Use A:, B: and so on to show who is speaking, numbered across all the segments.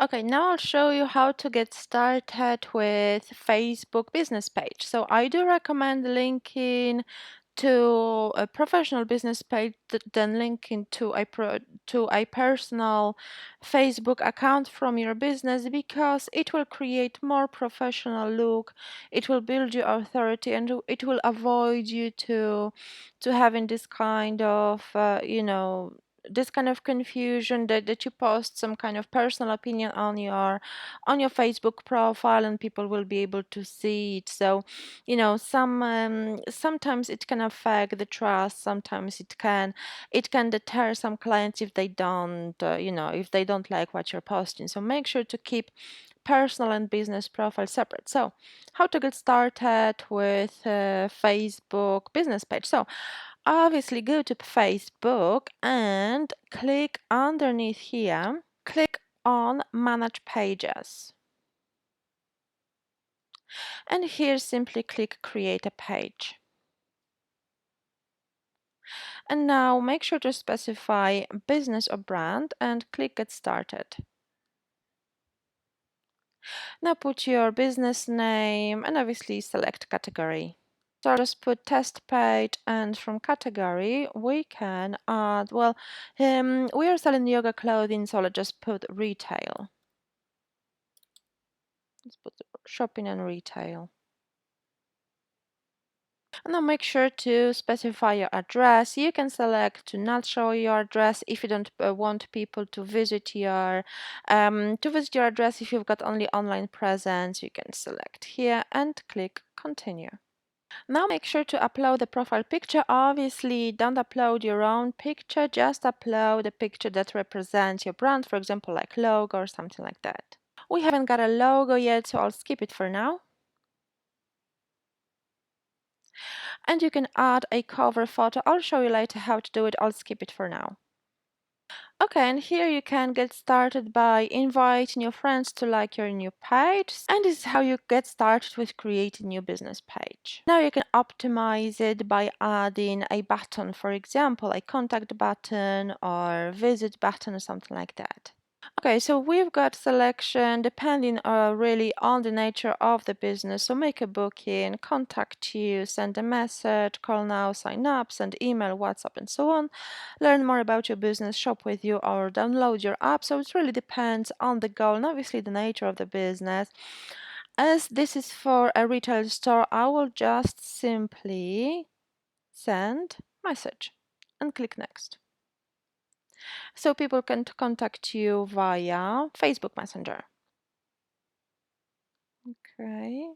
A: Okay, now I'll show you how to get started with Facebook business page. So I do recommend linking to a professional business page than linking to a personal Facebook account from your business, because it will create more professional look, it will build your authority, and it will avoid you to having this kind of this kind of confusion that you post some kind of personal opinion on your Facebook profile and people will be able to see it. So sometimes it can affect the trust, sometimes it can deter some clients if they don't if they don't like what you're posting. So make sure to keep personal and business profile separate. So how to get started with Facebook business page? So obviously go to Facebook and click underneath here, click on manage pages, and here simply click create a page. And now make sure to specify business or brand and click get started. Now put your business name and obviously select category. So I'll just put test page, and from category we can add, we are selling yoga clothing, so I'll just put retail. Let's put shopping and retail. And now make sure to specify your address. You can select to not show your address if you don't want people to visit your address. If you've got only online presence, you can select here and click continue. Now make sure to upload the profile picture. Obviously, don't upload your own picture, just upload a picture that represents your brand, for example, like logo or something like that. We haven't got a logo yet, so I'll skip it for now. And you can add a cover photo. I'll show you later how to do it. I'll skip it for now. Okay, and here you can get started by inviting your friends to like your new page. And this is how you get started with creating your business page. Now you can optimize it by adding a button, for example, a contact button or visit button or something like that. Okay, so we've got selection depending really on the nature of the business. So make a booking, contact you, send a message, call now, sign up, send email, WhatsApp, and so on. Learn more about your business, shop with you, or download your app. So it really depends on the goal and obviously the nature of the business. As this is for a retail store, I will just simply send message and click next. So people can contact you via Facebook Messenger. Okay.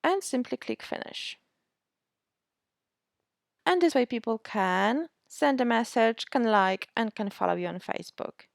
A: And simply click finish. And this way people can send a message, can like, and can follow you on Facebook.